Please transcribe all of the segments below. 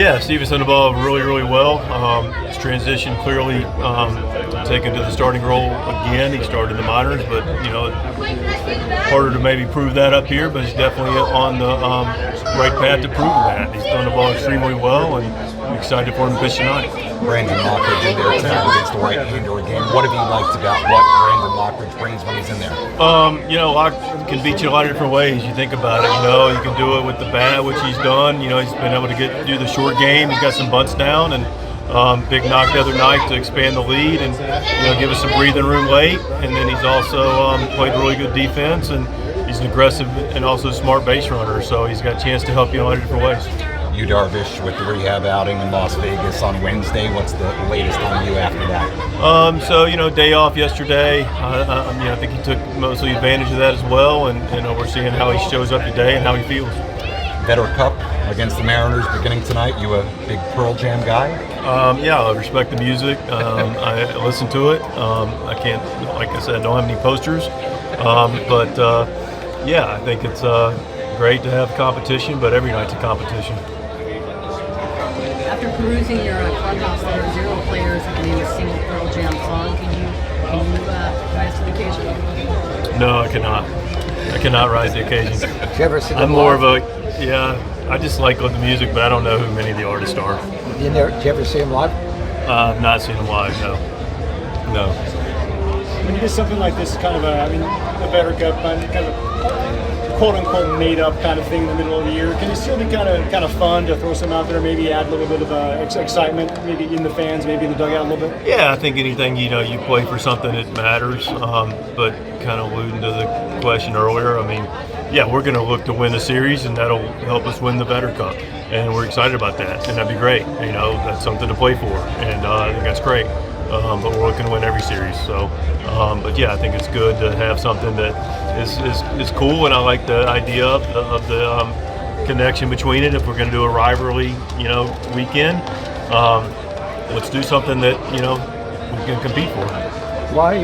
Yeah, Steven's done the ball really well. His transition clearly taken to the starting role again. He started in the minors, but harder to maybe prove that up here. But he's definitely on the right path to proving that. He's done the ball extremely well, and I'm excited for him to pitch tonight. Brandon Lockridge in there tonight against the right-hander again. What have you liked about what Brandon Lockridge brings when he's in there? Lock can beat you a lot of different ways. You think about it. You can do it with the bat, which he's done. He's been able to do the short game. He's got some bunts down, and big knock the other night to expand the lead and give us some breathing room late. And then he's also played really good defense, and he's an aggressive and also smart base runner. So he's got a chance to help you in a lot of different ways. Yu Darvish with the rehab outing in Las Vegas on Wednesday. What's the latest on you after that? Day off yesterday. I think he took mostly advantage of that as well, and we're seeing how he shows up today and how he feels. Vedder Cup against the Mariners beginning tonight. You a big Pearl Jam guy? I respect the music. I listen to it. I can't, like I said, I don't have any posters. I think it's great to have competition, but every night's a competition. After perusing your clubhouse, there are 0 players who can name a single Pearl Jam song. Can you rise to the occasion? No, I cannot. I cannot rise to the occasion. Did you ever see them I'm more live? I just like the music, but I don't know who many of the artists are. Did you ever see them live? I've not seen them live, no. When you get something like this, kind of the Vedder Cup, kind of quote-unquote made-up kind of thing in the middle of the year, can it still be kind of fun to throw some out there, maybe add a little bit of excitement, maybe in the fans, maybe in the dugout a little bit? Yeah, I think anything, you play for something that matters, but kind of alluding to the question earlier, we're going to look to win the series, and that'll help us win the Vedder Cup, and we're excited about that, and that'd be great. That's something to play for, and I think that's great. But we're looking to win every series. So, I think it's good to have something that is cool, and I like the idea of the connection between it. If we're going to do a rivalry, weekend, let's do something that we can compete for. Why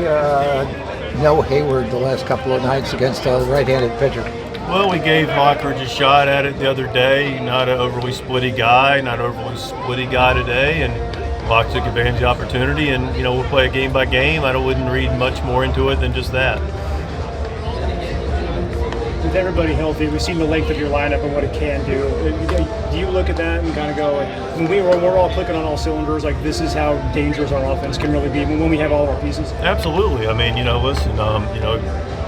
no Heyward the last couple of nights against a right-handed pitcher? Well, we gave Lockridge a shot at it the other day. Not an overly splitty guy today, and Locke took advantage of the opportunity, and we'll play it game by game. I wouldn't read much more into it than just that. With everybody healthy, we've seen the length of your lineup and what it can do. Do you look at that and kind of go, when we're all clicking on all cylinders, like this is how dangerous our offense can really be when we have all of our pieces? Absolutely. Listen,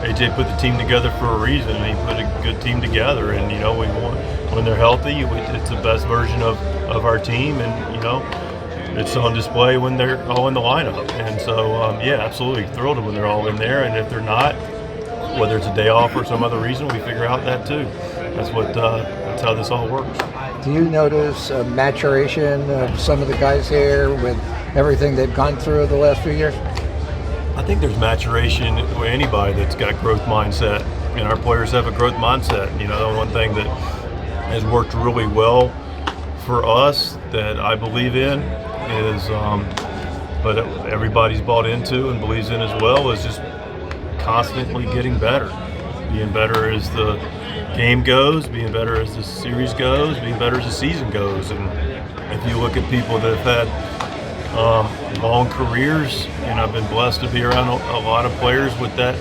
AJ put the team together for a reason. He put a good team together, and we want, when they're healthy, it's the best version of our team, and it's on display when they're all in the lineup. And so, absolutely thrilled when they're all in there. And if they're not, whether it's a day off or some other reason, we figure out that too. That's how this all works. Do you notice maturation of some of the guys here with everything they've gone through the last few years? I think there's maturation with anybody that's got growth mindset. And our players have a growth mindset. The one thing that has worked really well for us that I believe in is, but everybody's bought into and believes in as well, is just constantly getting better. Being better as the game goes, being better as the series goes, being better as the season goes. And if you look at people that have had long careers, and I've been blessed to be around a lot of players with that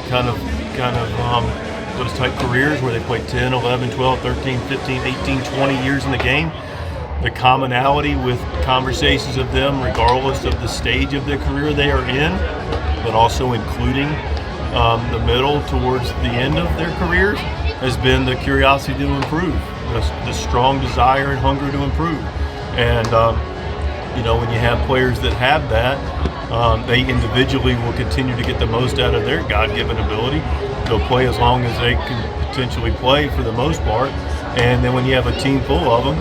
kind of those type careers where they play 10, 11, 12, 13, 15, 18, 20 years in the game. The commonality with conversations of them, regardless of the stage of their career they are in, but also including the middle towards the end of their careers, has been the curiosity to improve, the strong desire and hunger to improve. And when you have players that have that, they individually will continue to get the most out of their God-given ability. They'll play as long as they can potentially play for the most part. And then when you have a team full of them,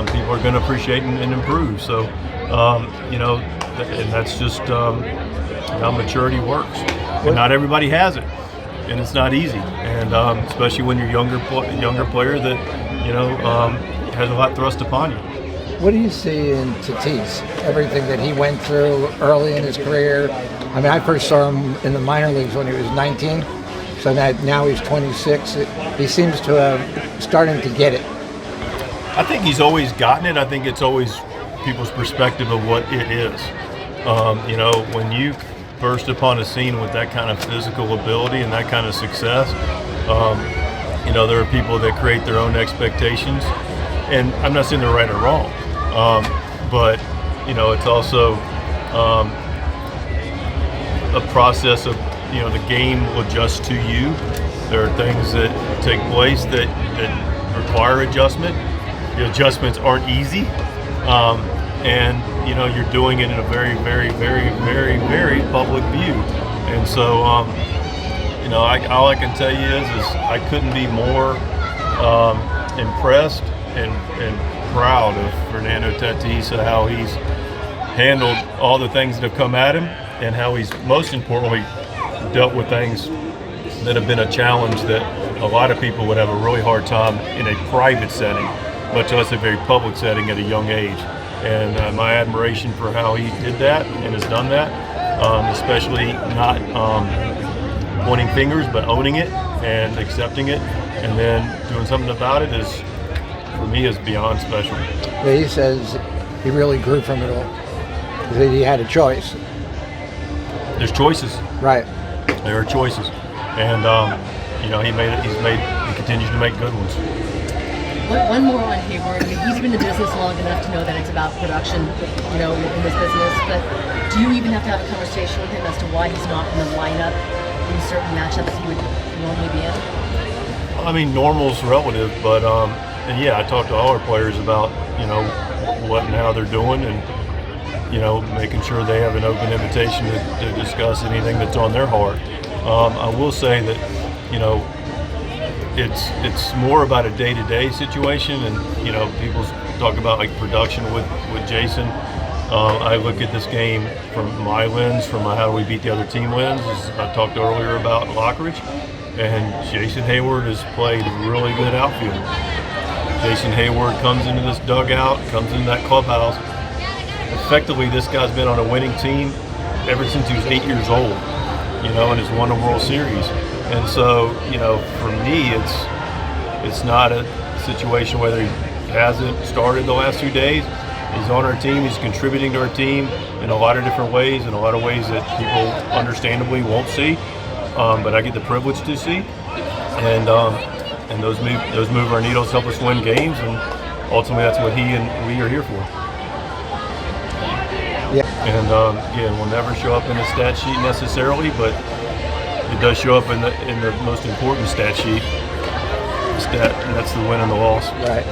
people are going to appreciate and improve. So, and that's just how maturity works. And not everybody has it, and it's not easy. And especially when you're a younger player that has a lot thrust upon you. What do you see in Tatis? Everything that he went through early in his career. I first saw him in the minor leagues when he was 19. So now he's 26. He seems to have starting to get it. I think he's always gotten it. I think it's always people's perspective of what it is. You know, when you burst upon a scene with that kind of physical ability and that kind of success, you know, there are people that create their own expectations. And I'm not saying they're right or wrong, but, you know, it's also a process of, you know, the game will adjust to you. There are things that take place that require adjustment. The adjustments aren't easy. And, you know, you're doing it in a very, very, very, very, very public view. And so, you know, all I can tell you is I couldn't be more impressed and proud of Fernando Tatis and how he's handled all the things that have come at him, and how he's most importantly dealt with things that have been a challenge that a lot of people would have a really hard time in a private setting, much less a very public setting at a young age. And my admiration for how he did that and has done that, especially not pointing fingers but owning it and accepting it and then doing something about it, is, for me, is beyond special. Yeah, he says he really grew from it all. He said he had a choice. There's choices. Right. There are choices, and you know, he continues to make good ones. One more on Heyward. I mean, he's been in the business long enough to know that it's about production, you know, in this business. But do you even have to have a conversation with him as to why he's not in the lineup in certain matchups he would normally be in? I mean, normal's relative, but and yeah, I talk to all our players about, you know, what and how they're doing, and, you know, making sure they have an open invitation to discuss anything that's on their heart. I will say that, you know, it's more about a day-to-day situation, and, you know, people talk about like production with Jason. I look at this game from my lens, from how do we beat the other team lens, as I talked earlier about Lockridge, and Jason Heyward has played really good outfield. Jason Heyward comes into this dugout, comes into that clubhouse. Effectively, this guy's been on a winning team ever since he was 8 years old, you know, and has won a World Series. And so, you know, for me, it's not a situation whether he hasn't started the last 2 days. He's on our team. He's contributing to our team in a lot of different ways, in a lot of ways that people understandably won't see, but I get the privilege to see. And those move our needles, help us win games, and ultimately that's what he and we are here for. Yeah. And again, we'll never show up in the stat sheet necessarily, but it does show up in the most important stat sheet, and that's the win and the loss. Right.